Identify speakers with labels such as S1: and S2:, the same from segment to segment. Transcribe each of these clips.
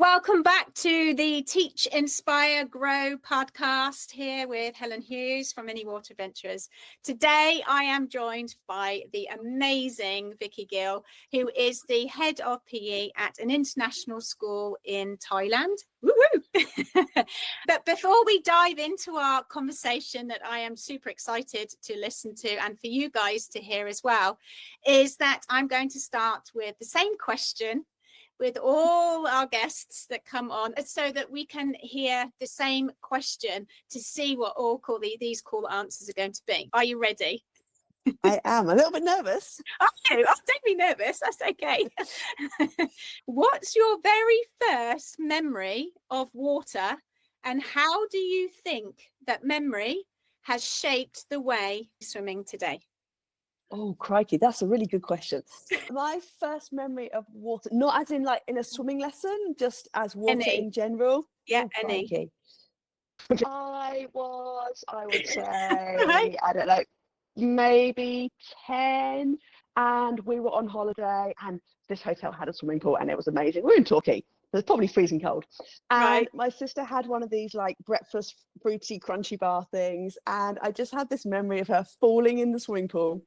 S1: Welcome back to the Teach, Inspire, Grow podcast here with Helen Hughes from Mini Water Adventurers. Today, I am joined by the amazing Vicki Gill, who is the head of PE at an international school in Thailand. Woohoo! But before we dive into our conversation that I am super excited to listen to and for you guys to hear as well, is that I'm going to start with the same question with all our guests that come on, so that we can hear the same question to see what all these cool answers are going to be. Are you ready?
S2: I am a little bit nervous.
S1: Oh, don't be nervous. That's okay. What's your very first memory of water, and how do you think that memory has shaped the way you're swimming today?
S2: Oh, crikey, that's a really good question. My first memory of water, not as in like in a swimming lesson, just as water in general.
S1: Yeah,
S2: oh,
S1: any.
S3: I would say, right. I don't know, maybe 10, and we were on holiday, and this hotel had a swimming pool, and it was amazing. We were in Turkey. It was probably freezing cold. And my sister had one of these like breakfast fruity crunchy bar things, and I just had this memory of her falling in the swimming pool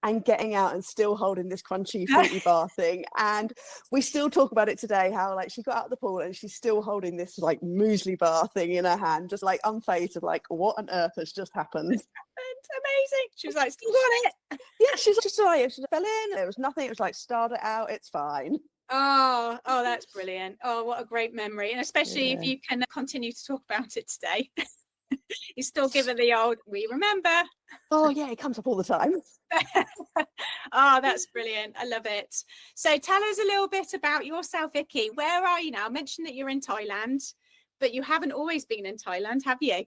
S3: and getting out and still holding this crunchy fruity bar thing. And we still talk about it today, how like she got out of the pool and she's still holding this like muesli bar thing in her hand, just like unfazed of like, what on earth has just happened?
S1: It's amazing. She was like, still got it.
S2: Yeah, she's just like, she fell in, there was nothing, it was like, start it out, it's fine.
S1: Oh, that's brilliant. Oh, what a great memory. And especially if you can continue to talk about it today. You still give it the old, we remember.
S2: Oh yeah, it comes up all the time.
S1: Oh, that's brilliant. I love it. So tell us a little bit about yourself, Vicki. Where are you now? I mentioned that you're in Thailand, but you haven't always been in Thailand, have you?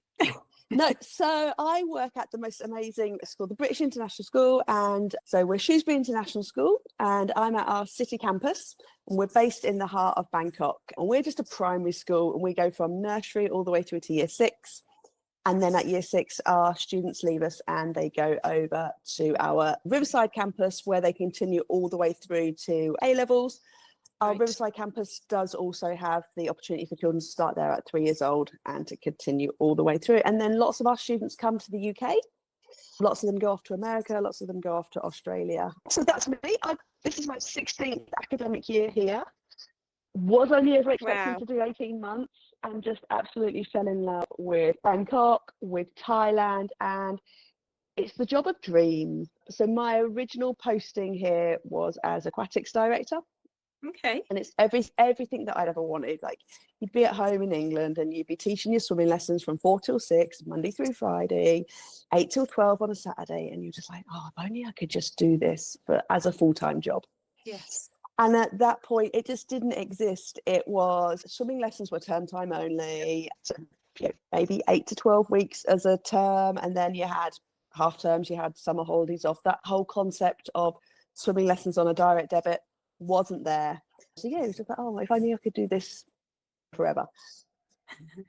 S2: No, so I work at the most amazing school, the British International School, and so we're Shrewsbury International School, and I'm at our city campus, and we're based in the heart of Bangkok, and we're just a primary school, and we go from nursery all the way through to year 6. And then at year 6, our students leave us and they go over to our Riverside campus, where they continue all the way through to A-levels. Our Riverside campus does also have the opportunity for children to start there at 3 years old and to continue all the way through. And then lots of our students come to the UK. Lots of them go off to America. Lots of them go off to Australia.
S3: So that's me. This is my 16th academic year here. Was only ever expecting to do 18 months, and just absolutely fell in love with Bangkok, with Thailand, and it's the job of dreams. So my original posting here was as aquatics director.
S1: Okay.
S2: And it's everything that I'd ever wanted. Like, you'd be at home in England and you'd be teaching your swimming lessons from 4 till 6, Monday through Friday, 8 till 12 on a Saturday, and you're just like, oh, if only I could just do this as a full-time job.
S1: Yes.
S2: And at that point, it just didn't exist. It was, swimming lessons were term time only, so, maybe 8 to 12 weeks as a term. And then you had half terms, you had summer holidays off. That whole concept of swimming lessons on a direct debit wasn't there. So yeah, it was just like, oh, if only I could do this forever.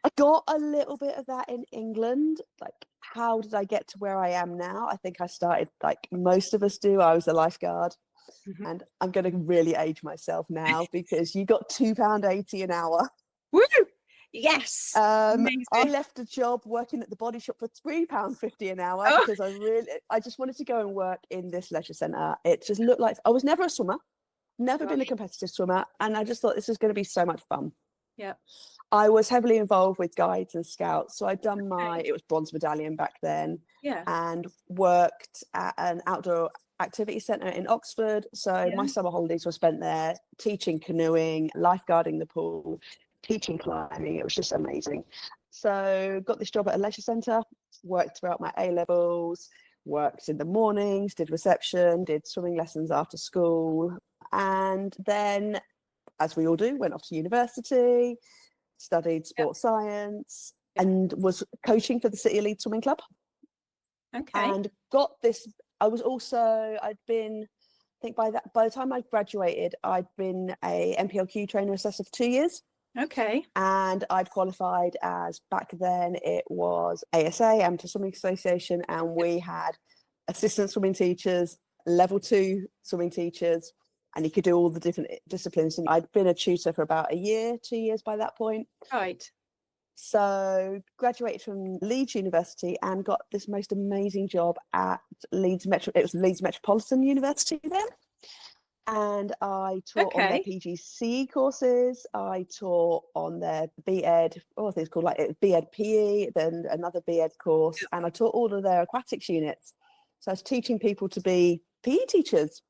S2: I got a little bit of that in England. Like, how did I get to where I am now? I think I started like most of us do. I was a lifeguard. Mm-hmm. And I'm going to really age myself now, because you got £2.80 an hour.
S1: Woo! Yes.
S2: I left a job working at the Body Shop for £3.50 an hour because I just wanted to go and work in this leisure centre. It just looked like, I was never a swimmer, never been a competitive swimmer, and I just thought this was going to be so much fun.
S1: Yeah.
S2: I was heavily involved with guides and scouts, so I'd done it was bronze medallion back then, and worked at an outdoor activity centre in Oxford. So my summer holidays were spent there teaching canoeing, lifeguarding the pool, teaching climbing. It was just amazing. So got this job at a leisure centre, worked throughout my A-levels, worked in the mornings, did reception, did swimming lessons after school, and then, as we all do, went off to university, studied sports science, and was coaching for the City Elite Swimming Club.
S1: Okay.
S2: And got this, I'd been, I think by the time I graduated, I'd been a MPLQ trainer assessor for 2 years.
S1: Okay.
S2: And I'd qualified as, back then it was ASA, Amateur Swimming Association, and we had assistant swimming teachers, level 2 swimming teachers, and he could do all the different disciplines. And I'd been a tutor for about a year, 2 years by that point.
S1: Right.
S2: So graduated from Leeds University and got this most amazing job at Leeds Metro. It was Leeds Metropolitan University then. And I taught on their
S1: Okay.
S2: PGCE courses. I taught on their BEd, I think it's called like BEd PE, then another BEd course. And I taught all of their aquatics units. So I was teaching people to be PE teachers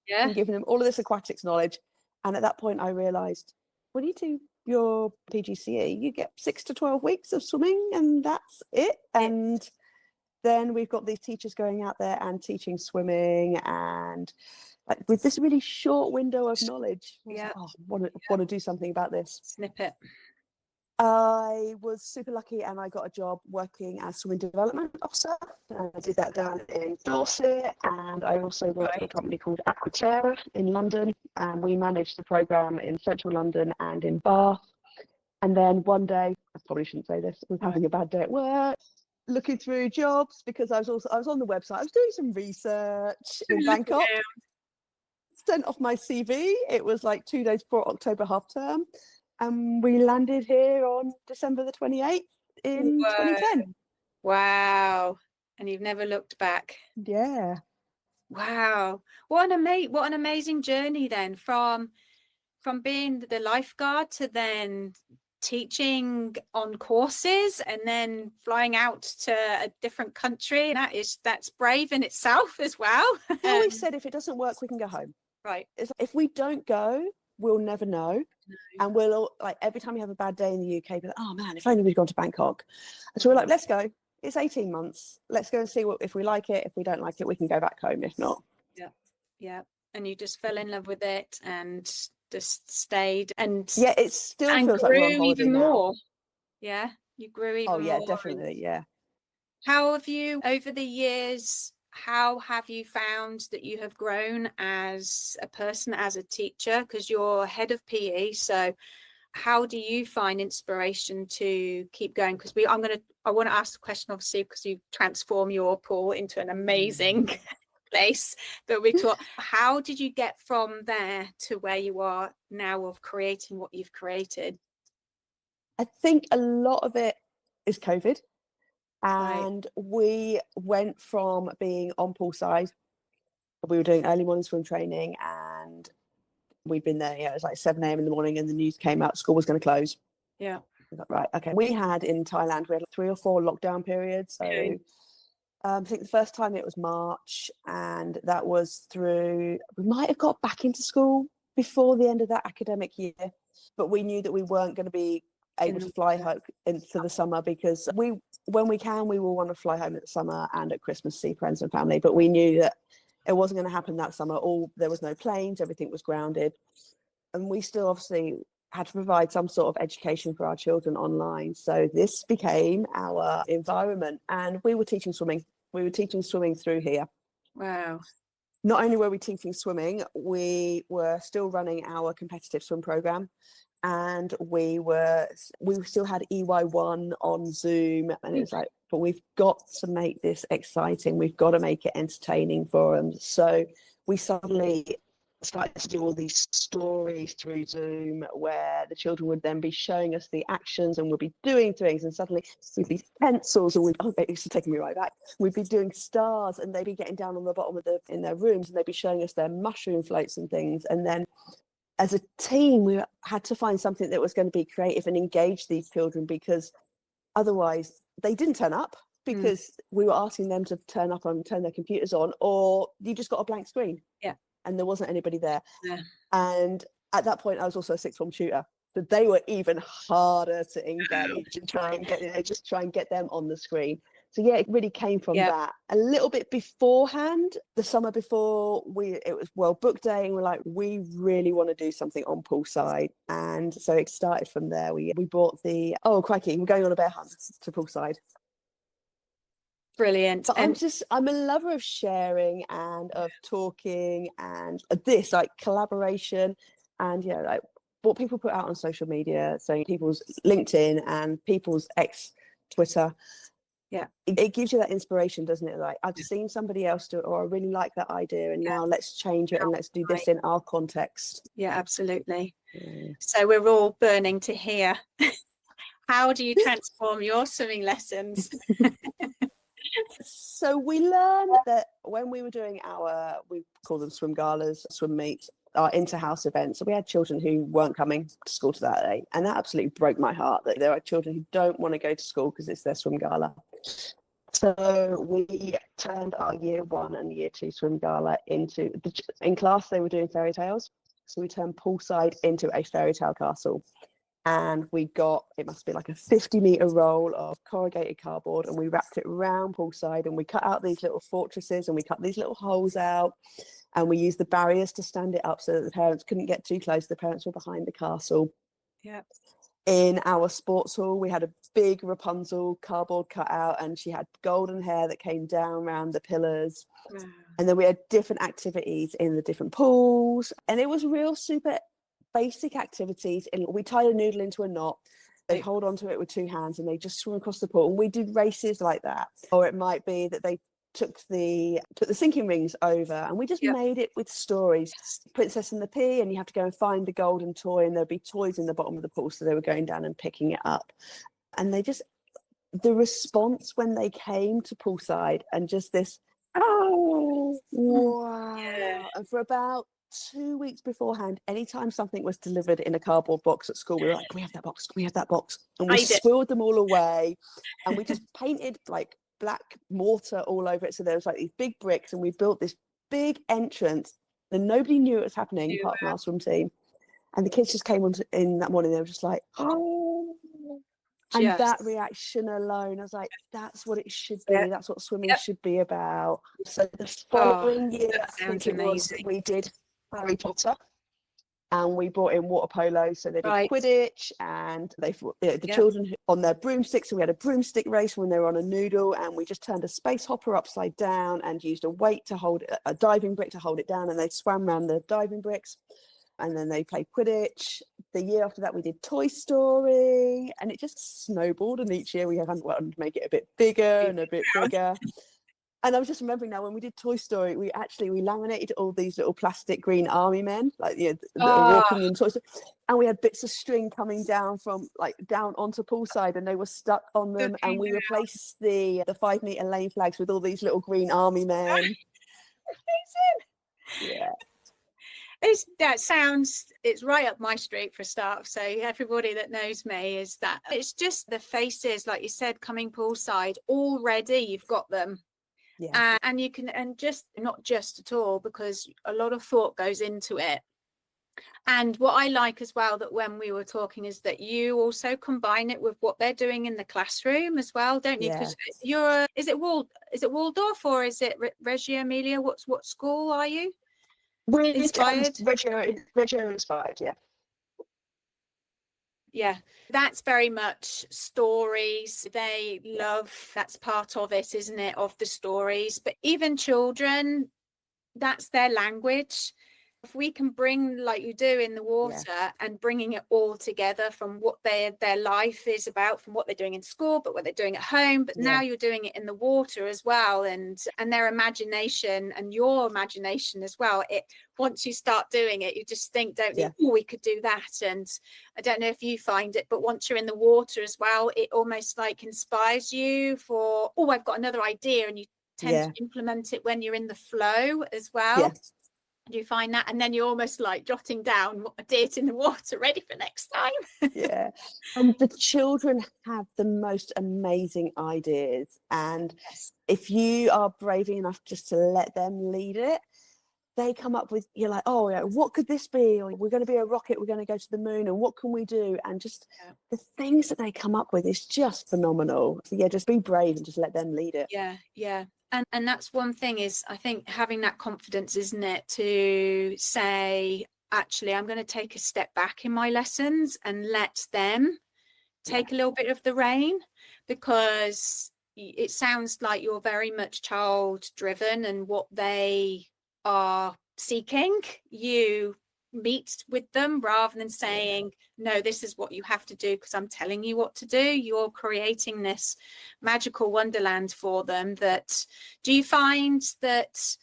S1: Yeah.
S2: and giving them all of this aquatics knowledge. And at that point, I realised when you do your PGCE, you get 6 to 12 weeks of swimming, and that's it. And then we've got these teachers going out there and teaching swimming, and like with this really short window of knowledge. I was
S1: Yeah.
S2: like, oh, want to do something about this.
S1: Snippet.
S2: I was super lucky and I got a job working as swimming development officer. I did that down in Dorset, and I also worked for a company called Aquaterra in London, and we managed the programme in central London and in Bath. And then one day, I probably shouldn't say this, I was having a bad day at work, looking through jobs because I was on the website. I was doing some research in Bangkok. Sent off my CV. It was like 2 days before October half term. And we landed here on December the 28th in 2010.
S1: Wow. And you've never looked back.
S2: Yeah.
S1: Wow. What an amazing journey then, from being the lifeguard to then teaching on courses and then flying out to a different country. And that's brave in itself as well.
S2: I always said if it doesn't work, we can go home.
S1: Right.
S2: It's like, if we don't go, we'll never know. And we'll all, like, every time we have a bad day in the UK, be like, oh man, if only we'd gone to Bangkok. And so we're like, let's go. It's 18 months. Let's go and see if we like it. If we don't like it, we can go back home. If not.
S1: Yeah. And you just fell in love with it and just stayed. And
S2: yeah, it still
S1: and
S2: feels like we're on
S1: grew
S2: holiday
S1: even
S2: now.
S1: more. Yeah, you grew even more.
S2: Oh yeah, definitely. Yeah.
S1: How have you, over the years, how have you found that you have grown as a person, as a teacher? Because you're head of PE, so how do you find inspiration to keep going? Because I want to ask the question, obviously, because you transform your pool into an amazing place that we taught. How did you get from there to where you are now of creating what you've created?
S2: I think a lot of it is COVID.
S1: Right.
S2: And we went from being on poolside. We were doing early morning swim training, and we'd been there. Yeah, it was like 7 a.m. in the morning, and the news came out school was going to close.
S1: Yeah.
S2: I thought, right, okay. We had in Thailand, we had 3 or 4 lockdown periods. So I think the first time it was March, and that was through. We might have got back into school before the end of that academic year, but we knew that we weren't going to be able to fly home into the summer, because when we can, we will want to fly home at the summer and at Christmas, see friends and family. But we knew that it wasn't going to happen that summer. There was no planes, everything was grounded. And we still obviously had to provide some sort of education for our children online. So this became our environment, and we were teaching swimming. We were teaching swimming through here.
S1: Wow.
S2: Not only were we teaching swimming, we were still running our competitive swim program. And we still had EY1 on Zoom, and it was like, but we've got to make this exciting. We've got to make it entertaining for them. So we suddenly started to do all these stories through Zoom, where the children would then be showing us the actions, and we'd be doing things, and suddenly we'd be pencils, or it's taking me right back. We'd be doing stars, and they'd be getting down on the bottom of in their rooms, and they'd be showing us their mushroom floats and things. And then as a team, we had to find something that was going to be creative and engage these children, because otherwise they didn't turn up, because we were asking them to turn up and turn their computers on, or you just got a blank screen.
S1: Yeah.
S2: And there wasn't anybody there.
S1: Yeah.
S2: And at that point, I was also a sixth form tutor. So they were even harder to engage and try and get them on the screen. So yeah, it really came from that. A little bit beforehand, the summer before, it was World Book Day, and we're like, we really want to do something on poolside. And so it started from there. We bought oh crikey, we're going on a bear hunt to poolside.
S1: Brilliant.
S2: But I'm a lover of sharing and of talking, and this like collaboration, and like what people put out on social media, so people's LinkedIn and people's ex Twitter.
S1: Yeah.
S2: It gives you that inspiration, doesn't it? Like, I've seen somebody else do it, or I really like that idea, and now let's change it and let's do this in our context.
S1: Yeah, absolutely.
S2: Yeah.
S1: So we're all burning to hear. How do you transform your swimming lessons?
S2: So we learned that when we were doing we call them swim galas, swim meets, our inter-house events. So we had children who weren't coming to school to that day. And that absolutely broke my heart, that there are children who don't want to go to school because it's their swim gala. So we turned our year 1 and year 2 swim gala into, in class they were doing fairy tales. So we turned poolside into a fairy tale castle. And we got, it must be like a 50-meter roll of corrugated cardboard, and we wrapped it around poolside, and we cut out these little fortresses, and we cut these little holes out, and we used the barriers to stand it up so that the parents couldn't get too close. The parents were behind the castle.
S1: Yeah.
S2: In our sports hall, we had a big Rapunzel cardboard cutout, and she had golden hair that came down around the pillars.
S1: Wow.
S2: And then we had different activities in the different pools, and it was real super basic activities. And we tied a noodle into a knot, they hold on to it with 2 hands, and they just swim across the pool, and we did races like that. Or it might be that they took the sinking rings over, and we just made it with stories. Princess and the Pea, and you have to go and find the golden toy, and there'd be toys in the bottom of the pool, so they were going down and picking it up. And they just, the response when they came to poolside, and just this, oh wow.
S1: Yeah.
S2: And for about 2 weeks beforehand, anytime something was delivered in a cardboard box at school, we were like, can we have that box? Can we have that box? And we swirled them all away, and we just painted like black mortar all over it. So there was like these big bricks, and we built this big entrance, and nobody knew it was happening apart from our swim team. And the kids just came on in that morning, they were just like, oh. And that reaction alone, I was like, that's what it should be. That's what swimming should be about. So the following year, I think it was, we did Harry Potter, and we brought in water polo. So they did Quidditch, and the children on their broomsticks. So we had a broomstick race when they were on a noodle, and we just turned a space hopper upside down and used a weight to hold it, a diving brick to hold it down, and they swam around the diving bricks. And then they played Quidditch. The year after that, we did Toy Story, and it just snowballed. And each year we had wanted to make it a bit bigger and a bit bigger. And I was just remembering now, when we did Toy Story, we laminated all these little plastic green army men, like that are walking in Toy Story. And we had bits of string coming down from down onto poolside, and they were stuck on them. And we replaced the 5-meter lane flags with all these little green army men.
S1: Amazing.
S2: Yeah.
S1: It's right up my street for a start. So everybody that knows me is that it's just the faces, like you said, coming poolside already. You've got them. Yeah. And you can, and just not just at all, because a lot of thought goes into it. And what I like as well, that when we were talking, is that you also combine it with what they're doing in the classroom as well, don't you? Because is it Waldorf, or is it Reggio Emilia? What school are you?
S3: We're
S1: inspired?
S3: Reggio inspired, yeah.
S1: Yeah, that's very much stories. They love, that's part of it, isn't it? Of the stories. But even children, that's their language. If we can bring, like you do in the water, and bringing it all together from what their life is about, from what they're doing in school, but what they're doing at home, but now you're doing it in the water as well, and their imagination and your imagination as well. It, once you start doing it, you just think, don't you, oh, we could do that. And I don't know if you find it, but once you're in the water as well, it almost like inspires you for, oh, I've got another idea, and you tend to implement it when you're in the flow as well. Do you find that? And then you're almost like jotting down what I did in the water, ready for next time.
S2: And the children have the most amazing ideas, and if you are brave enough just to let them lead it, they come up with, you're like, oh yeah, what could this be? Or we're going to be a rocket, we're going to go to the moon, and what can we do? And just the things that they come up with is just phenomenal. So just be brave and just let them lead it.
S1: And that's one thing, is I think having that confidence, isn't it, to say, actually, I'm going to take a step back in my lessons and let them take a little bit of the rein, because it sounds like you're very much child driven, and what they are seeking, you meet with them, rather than saying, no, this is what you have to do because I'm telling you what to do. You're creating this magical wonderland for them. That, do you find that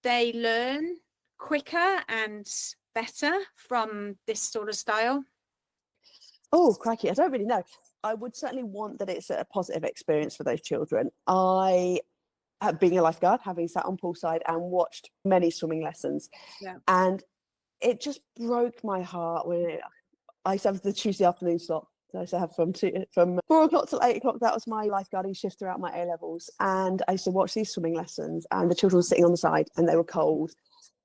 S1: they learn quicker and better from this sort of style?
S2: Oh, crikey, I don't really know. I would certainly want that it's a positive experience for those children. I, being a lifeguard, having sat on poolside and watched many swimming lessons, and it just broke my heart when I used to have the Tuesday afternoon slot. So I used to have from 4 o'clock till 8 o'clock. That was my lifeguarding shift throughout my A levels, and I used to watch these swimming lessons, and the children were sitting on the side, and they were cold,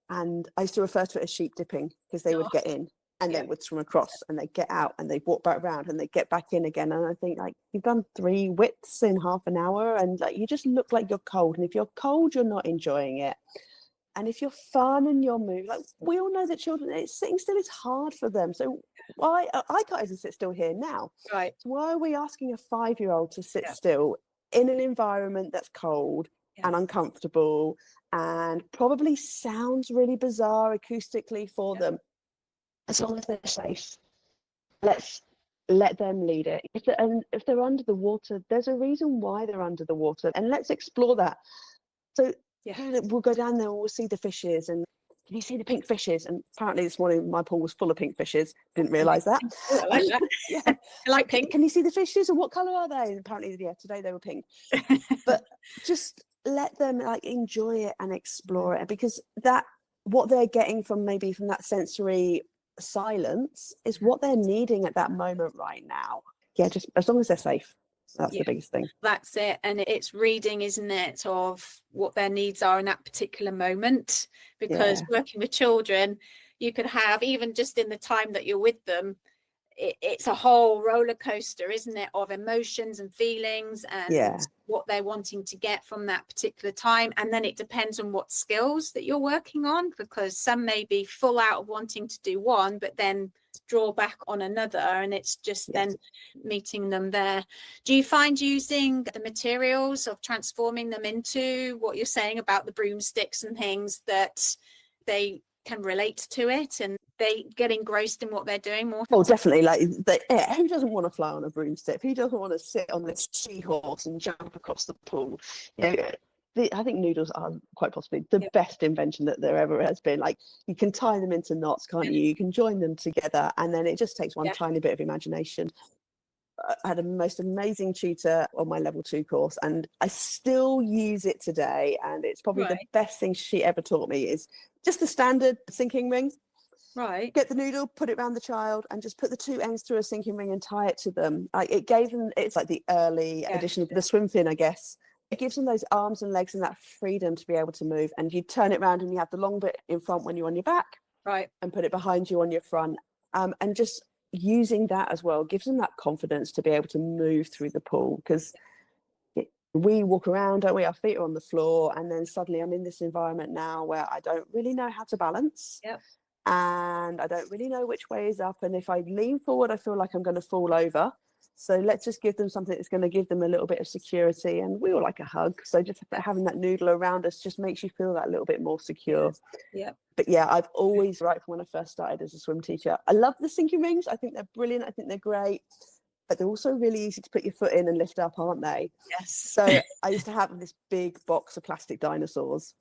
S2: and I used to refer to it as sheep dipping, because they would get in and then would swim across, and they'd get out and they'd walk back around and they'd get back in again. And I think, like, you've done 3 widths in half an hour, and like, you just look like you're cold. And if you're cold, you're not enjoying it. And if you're fun and you're moving, like, we all know that children, sitting still is hard for them. So why, I can't even sit still here now.
S1: Right.
S2: So why are we asking a 5-year-old to sit still in an environment that's cold and uncomfortable and probably sounds really bizarre acoustically for them? As long as they're safe, let's let them lead it. If they're under the water, there's a reason why they're under the water, and let's explore that. So we'll go down there and we'll see the fishes, and can you see the pink fishes? And apparently this morning my pool was full of pink fishes. Didn't realise that.
S1: I like that. I like pink.
S2: Can you see the fishes, and what colour are they? And apparently, today they were pink. But just let them, like, enjoy it and explore it, because that, what they're getting from that sensory silence is what they're needing at that moment right now. Just as long as they're safe. That's the biggest thing.
S1: That's it. And it's reading, isn't it, of what their needs are in that particular moment. Because working with children, you could have, even just in the time that you're with them, it's a whole roller coaster, isn't it, of emotions and feelings and what they're wanting to get from that particular time. And then it depends on what skills that you're working on, because some may be full out of wanting to do one, but then draw back on another, and it's just then meeting them there. Do you find using the materials of transforming them into what you're saying about the broomsticks and things, that they can relate to it and they get engrossed in what they're doing more?
S2: Oh, definitely. Like, who doesn't want to fly on a broomstick? Who doesn't want to sit on this seahorse and jump across the pool? I think noodles are quite possibly the best invention that there ever has been. Like, you can tie them into knots, can't you? You can join them together, and then it just takes one tiny bit of imagination. I had a most amazing tutor on my level 2 course, and I still use it today. And it's probably the best thing she ever taught me, is just the standard sinking ring.
S1: Right.
S2: Get the noodle, put it around the child, and just put the 2 ends through a sinking ring and tie it to them. Like, it gave them, it's like the early edition of the swim fin, I guess. It gives them those arms and legs and that freedom to be able to move. And you turn it around and you have the long bit in front when you're on your back, and put it behind you on your front. And just using that as well gives them that confidence to be able to move through the pool, because we walk around, don't we? Our feet are on the floor, and then suddenly I'm in this environment now where I don't really know how to balance. And I don't really know which way is up, and if I lean forward I feel like I'm going to fall over. So let's just give them something that's going to give them a little bit of security. And we all like a hug, so just having that noodle around us just makes you feel that little bit more secure. But I've always, right from when I first started as a swim teacher, I love the sinking rings. I think they're brilliant. I think they're great, but they're also really easy to put your foot in and lift up, aren't they? So I used to have this big box of plastic dinosaurs,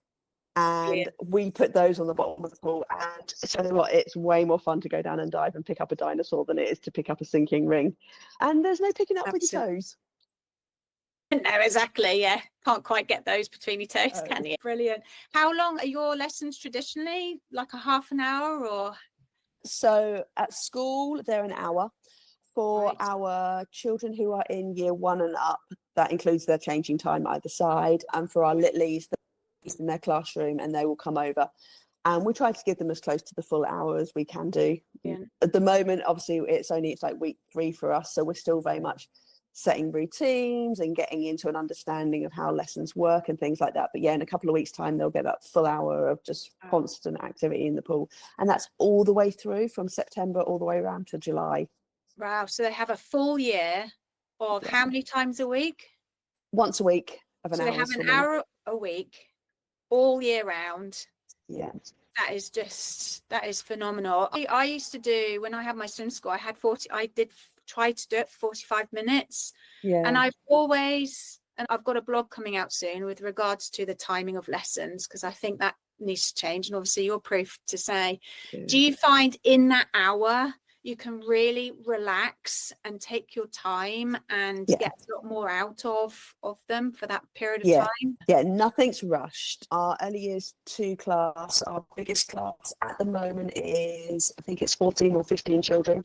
S2: and we put those on the bottom of the pool. And tell you what, it's way more fun to go down and dive and pick up a dinosaur than it is to pick up a sinking ring. And there's no picking up with your toes.
S1: No, exactly. Can't quite get those between your toes, can you? Brilliant. How long are your lessons traditionally? Like a half an hour, or?
S2: So at school they're an hour. For our children who are in year 1 and up, that includes their changing time either side. And for our littlies, in their classroom, and they will come over, and we try to give them as close to the full hour as we can do. At the moment, obviously it's like week 3 for us, so we're still very much setting routines and getting into an understanding of how lessons work and things like that. But in a couple of weeks' time they'll get that full hour of just constant activity in the pool, and that's all the way through from September all the way around to July.
S1: Wow. So they have a full year of how many times a week?
S2: Once a week of an hour.
S1: So they have an hour a week all year round. that is phenomenal. I used to do, when I had my swim school, I did try to do it for 45 minutes. And I've got a blog coming out soon with regards to the timing of lessons, because I think that needs to change. And obviously you're proof to say, do you find in that hour you can really relax and take your time and get a lot more out of them for that period of time?
S2: Yeah, nothing's rushed. Our early years 2 class, our biggest class at the moment is, I think it's 14 or 15 children.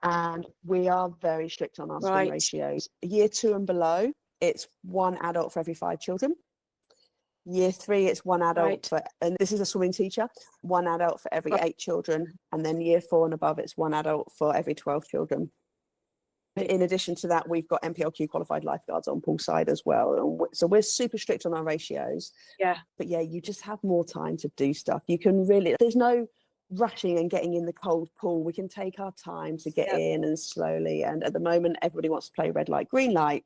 S2: And we are very strict on our swim ratios. Year 2 and below, it's 1 adult for every 5 children. Year 3, it's 1 adult for, and this is a swimming teacher, 1 adult for every 8 children. And then year 4 and above, it's 1 adult for every 12 children. In addition to that, we've got MPLQ qualified lifeguards on poolside as well. And so we're super strict on our ratios.
S1: Yeah.
S2: But yeah, you just have more time to do stuff. You can really, there's no rushing and getting in the cold pool. We can take our time to get in and slowly. And at the moment, everybody wants to play red light, green light.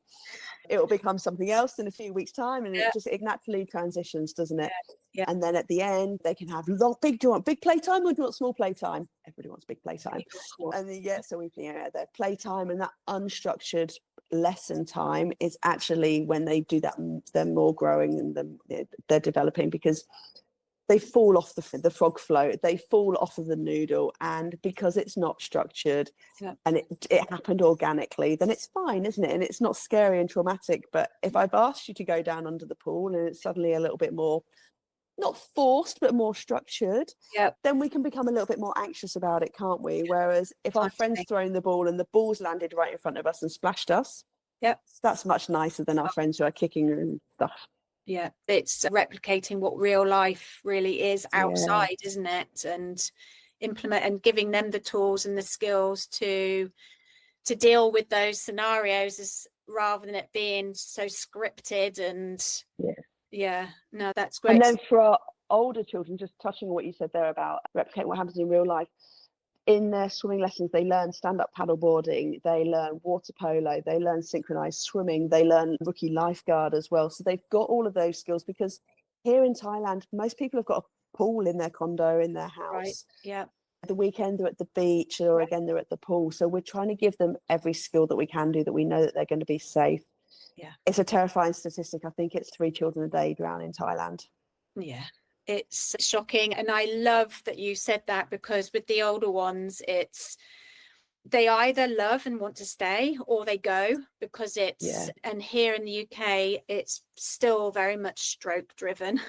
S2: It will become something else in a few weeks' time, and it naturally transitions, doesn't it?
S1: Yeah.
S2: And then at the end, they can have do you want big playtime or do you want small playtime? Everybody wants big playtime. And then, so we their playtime and that unstructured lesson time is actually when they do that. They're more growing and they're developing, because they fall off the frog float, they fall off of the noodle, and because it's not structured and it happened organically, then it's fine, isn't it? And it's not scary and traumatic. But if I've asked you to go down under the pool and it's suddenly a little bit more, not forced, but more structured, then we can become a little bit more anxious about it, can't we? Whereas if our friend's thrown the ball and the ball's landed right in front of us and splashed us, that's much nicer than our friends who are kicking and stuff.
S1: Yeah, it's replicating what real life really is outside, isn't it? And implement and giving them the tools and the skills to deal with those scenarios, rather than it being so scripted. And no, that's great.
S2: And then for our older children, just touching on what you said there about replicating what happens in real life, in their swimming lessons, they learn stand-up paddle boarding, they learn water polo, they learn synchronized swimming, they learn rookie lifeguard as well. So they've got all of those skills, because here in Thailand, most people have got a pool in their condo, in their house. The weekend they're at the beach, or again they're at the pool. So we're trying to give them every skill that we can do, that we know that they're going to be safe. It's a terrifying statistic. I think it's 3 children a day drown in Thailand.
S1: It's shocking. And I love that you said that, because with the older ones, they either love and want to stay, or they go, because and here in the UK, it's still very much stroke driven,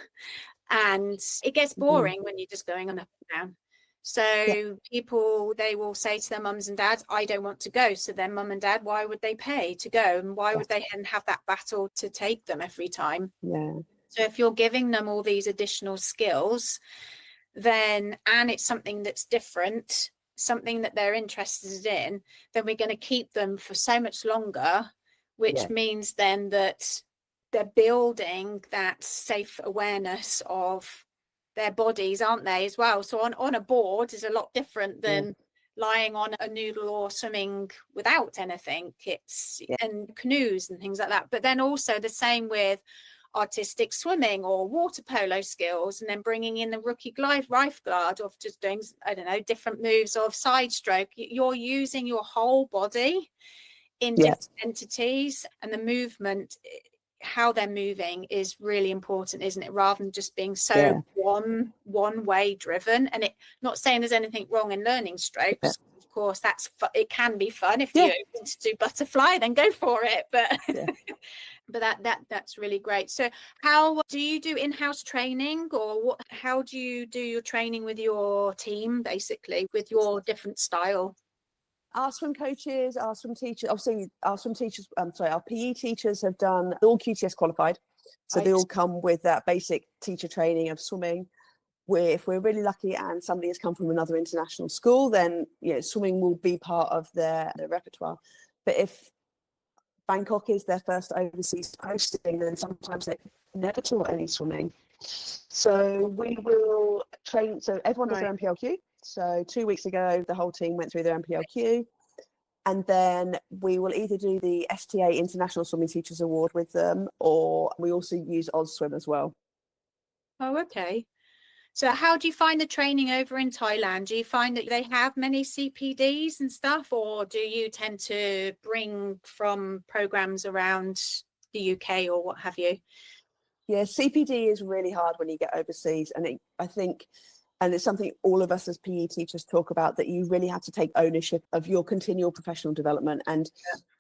S1: and it gets boring when you're just going on up and down. So people, they will say to their mums and dads, I don't want to go. So then mum and dad, why would they pay to go? And why would they then have that battle to take them every time? So if you're giving them all these additional skills, then, and it's something that's different, something that they're interested in, then we're going to keep them for so much longer, which means then that they're building that safe awareness of their bodies, aren't they, as well? So on a board is a lot different than lying on a noodle or swimming without anything. It's and canoes and things like that. But then also the same with artistic swimming or water polo skills, and then bringing in the rookie lifeguard of just doing, I don't know, different moves of side stroke. You're using your whole body in different entities, and the movement, how they're moving, is really important, isn't it? Rather than just being so one way driven. And it, not saying there's anything wrong in learning strokes. Of course, it can be fun. If you're open to do butterfly, then go for it. But but that's really great. So how do you do in-house training, or how do you do your training with your team, basically, with your different style?
S2: Our swim coaches, our swim teachers, obviously our swim teachers, our PE teachers have done, they're all QTS qualified. So they all come with that basic teacher training of swimming. If we're really lucky and somebody has come from another international school, then swimming will be part of their repertoire. But if Bangkok is their first overseas posting, then sometimes they've never taught any swimming. So we will train, so everyone does their MPLQ. So 2 weeks ago, the whole team went through their MPLQ, and then we will either do the STA International Swimming Teachers Award with them, or we also use Oz Swim as well.
S1: Oh, okay. So how do you find the training over in Thailand? Do you find that they have many CPDs and stuff, or do you tend to bring from programs around the UK or what have you?
S2: Yeah, CPD is really hard when you get overseas, and I think, and it's something all of us as PE teachers talk about, that you really have to take ownership of your continual professional development, and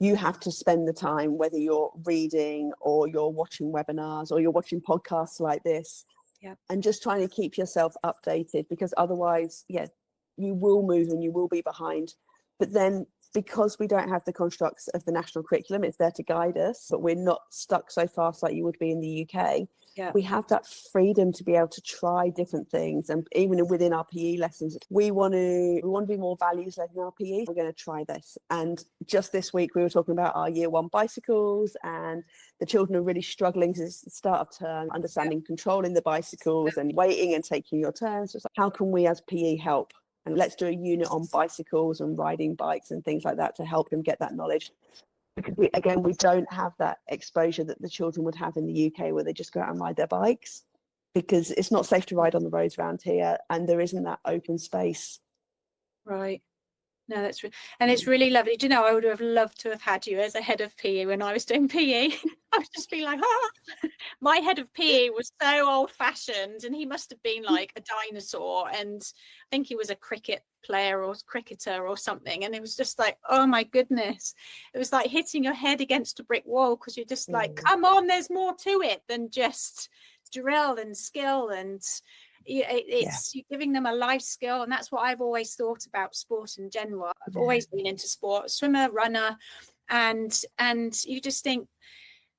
S2: you have to spend the time, whether you're reading or you're watching webinars or you're watching podcasts like this, and just trying to keep yourself updated, because otherwise, you will move and you will be behind. But then, because we don't have the constructs of the national curriculum, it's there to guide us, but we're not stuck so fast like you would be in the UK. We have that freedom to be able to try different things, and even within our PE lessons, we want to be more values led in our PE. We're going to try this. And just this week we were talking about our year 1 bicycles, and the children are really struggling to start of term, understanding controlling the bicycles and waiting and taking your turns. So it's like, how can we as PE help? And let's do a unit on bicycles and riding bikes and things like that to help them get that knowledge. Because we don't have that exposure that the children would have in the UK, where they just go out and ride their bikes, because it's not safe to ride on the roads around here, and there isn't that open space.
S1: Right. No, and it's really lovely. Do you know, I would have loved to have had you as a head of PE when I was doing PE. I was just being like, my head of PE was so old fashioned, and he must have been like a dinosaur. And I think he was a cricket player or cricketer or something. And it was just like, oh my goodness. It was like hitting your head against a brick wall, because you're just like, come on, there's more to it than just drill and skill, and you're giving them a life skill. And that's what I've always thought about sport in general. I've always been into sport, swimmer, runner, and you just think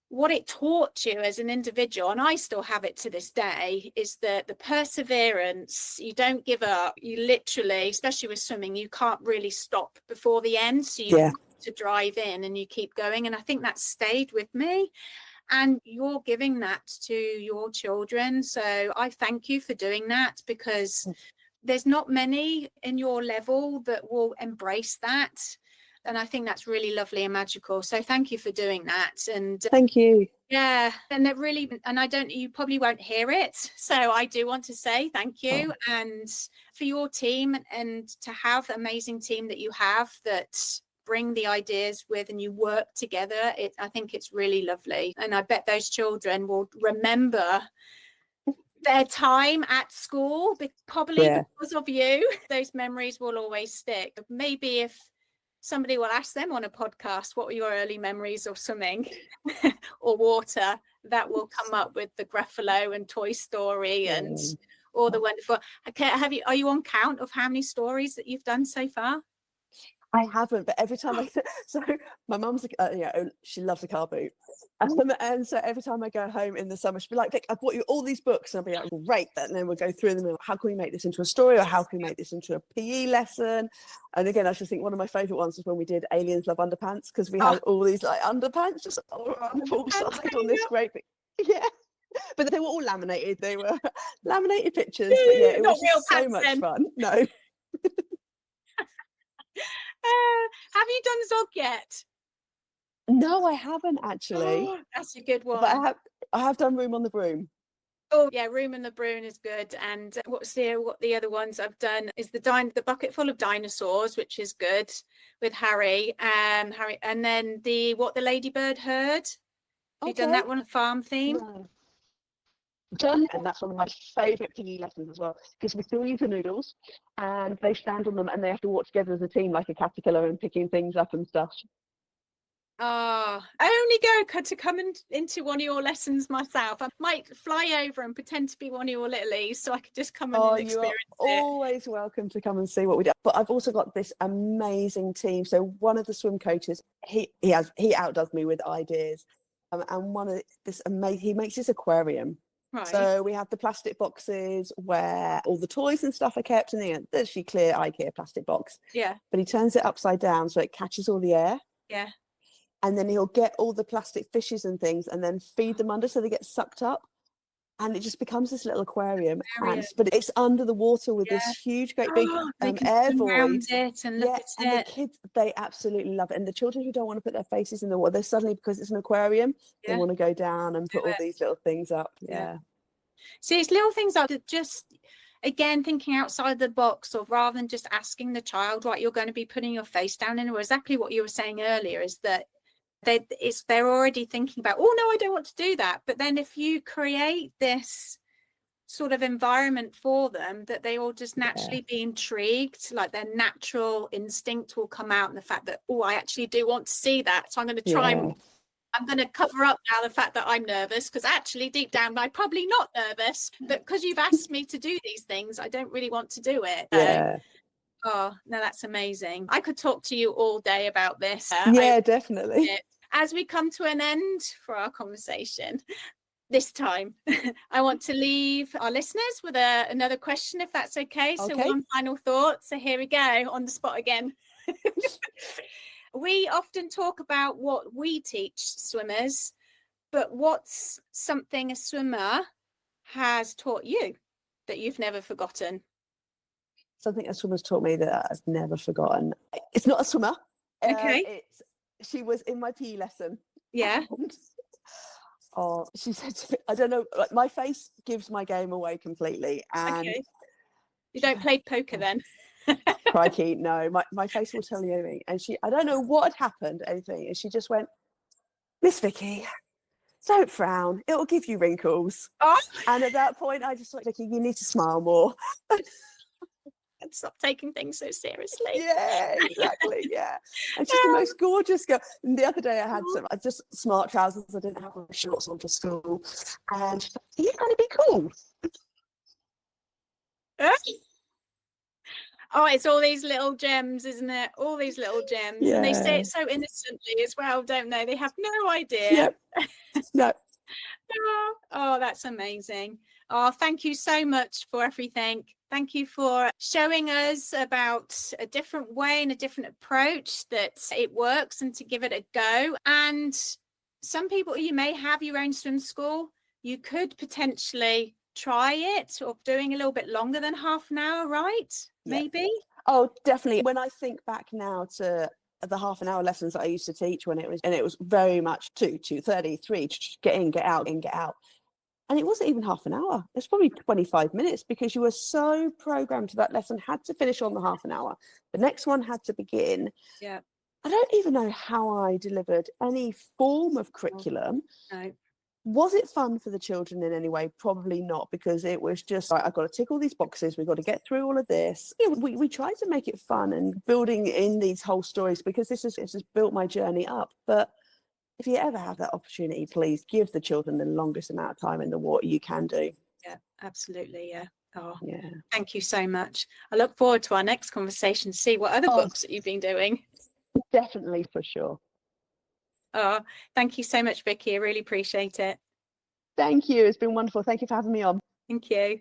S1: what it taught you as an individual, and I still have it to this day, is the perseverance. You don't give up. You literally, especially with swimming, you can't really stop before the end, so you have to drive in and you keep going. And I think that stayed with me. And you're giving that to your children. So I thank you for doing that, because there's not many in your level that will embrace that. And I think that's really lovely and magical. So thank you for doing that. And
S2: thank you.
S1: Yeah. And it really, and you probably won't hear it. So I do want to say thank you. And for your team, and to have the amazing team that you have that bring the ideas with, and you work together, I think it's really lovely. And I bet those children will remember their time at school, probably because of you. Those memories will always stick. Maybe if somebody will ask them on a podcast, what were your early memories of swimming or water, that will come up with the Gruffalo and Toy Story and all the wonderful. Are you on count of how many stories that you've done so far?
S2: I haven't, but every time so my mum's she loves a car boot, and so every time I go home in the summer, she'll be like, Vic, I bought you all these books, and I'll be like, great. And then we'll go through them and how can we make this into a story, or how can we make this into a PE lesson? And again, I just think one of my favorite ones was when we did Aliens Love Underpants, because we had all these like underpants just all around full side on this great big, but they were all laminated. They were laminated pictures, but it was just so much fun. No.
S1: Have you done Zog yet?
S2: No, I haven't actually.
S1: Oh, that's a good one.
S2: But I have done Room on the Broom.
S1: Oh yeah, Room on the Broom is good. And what the other ones I've done is the Bucket Full of Dinosaurs, which is good, with Harry. Harry, and then What the Ladybird Heard. Have you done that one, farm theme?
S3: No. Done, and that's one of my favourite PE lessons as well, because we still use the noodles and they stand on them and they have to walk together as a team like a caterpillar and picking things up and stuff.
S1: I only go to come into one of your lessons myself. I might fly over and pretend to be one of your littlies, so I could just come and experience it.
S2: You're always welcome to come and see what we do. But I've also got this amazing team. So one of the swim coaches, he outdoes me with ideas, and he makes this aquarium. Right. So we have the plastic boxes where all the toys and stuff are kept, and there's your clear IKEA plastic box.
S1: Yeah.
S2: But he turns it upside down so it catches all the air.
S1: Yeah.
S2: And then he'll get all the plastic fishes and things and then feed them under so they get sucked up. And it just becomes this little aquarium. But it's under the water with this huge, great big air void.
S1: And look at
S2: and the kids, they absolutely love it. And the children who don't want to put their faces in the water, they're suddenly, because it's an aquarium, they want to go down and put all these little things up. Yeah.
S1: See, it's little things like that just again, thinking outside the box, or rather than just asking the child, right, you're going to be putting your face down in, or exactly what you were saying earlier, is that they're already thinking about, oh no, I don't want to do that. But then if you create this sort of environment for them, that they will just naturally be intrigued, like their natural instinct will come out, and the fact that, oh, I actually do want to see that, so I'm going to try and I'm going to cover up now the fact that I'm nervous, because actually deep down I'm probably not nervous, but because you've asked me to do these things, I don't really want to do it. Oh no, that's amazing. I could talk to you all day about this.
S2: Definitely.
S1: As we come to an end for our conversation this time, I want to leave our listeners with another question, if that's okay. So one final thought. So here we go, on the spot again. We often talk about what we teach swimmers, but what's something a swimmer has taught you that you've never forgotten?
S2: Something a swimmer's taught me that I've never forgotten. It's not a swimmer.
S1: Okay.
S2: She was in my PE lesson.
S1: Yeah.
S2: And, she said to me, I don't know, like, my face gives my game away completely. And
S1: you don't play poker then?
S2: Crikey, no, my face will tell you anything. And I don't know what had happened, anything, and she just went, Miss Vicky, don't frown, it'll give you wrinkles. And at that point I just thought, Vicky, you need to smile more.
S1: And stop taking things so seriously.
S2: Yeah, exactly. Yeah. And she's the most gorgeous girl. And the other day I had some just smart trousers. I didn't have my shorts on for school. And she's like, you're going to be cool.
S1: Oh, it's all these little gems, isn't it? All these little gems. Yeah. And they say it so innocently as well, don't they? They have no idea.
S2: Yep. No.
S1: Oh, that's amazing. Oh, thank you so much for everything. Thank you for showing us about a different way and a different approach that it works, and to give it a go. And some people, you may have your own swim school. You could potentially try it, or doing a little bit longer than half an hour, right? Maybe.
S2: Oh, definitely. When I think back now to the half an hour lessons that I used to teach, when it was very much 2:30, 3, get in, get out, in, get out. And it wasn't even half an hour. It's probably 25 minutes, because you were so programmed to that lesson had to finish on the half an hour. The next one had to begin. Yeah. I don't even know how I delivered any form of curriculum. No. Was it fun for the children in any way? Probably not, because it was just like, I've got to tick all these boxes. We've got to get through all of this. Yeah, we tried to make it fun and building in these whole stories, because this has built my journey up. But if you ever have that opportunity, please give the children the longest amount of time in the water you can do.
S1: Yeah, absolutely. Yeah. Oh, yeah. Thank you so much. I look forward to our next conversation to see what other books that you've been doing.
S2: Definitely, for sure.
S1: Oh, thank you so much, Vicky. I really appreciate it.
S2: Thank you. It's been wonderful. Thank you for having me on.
S1: Thank you.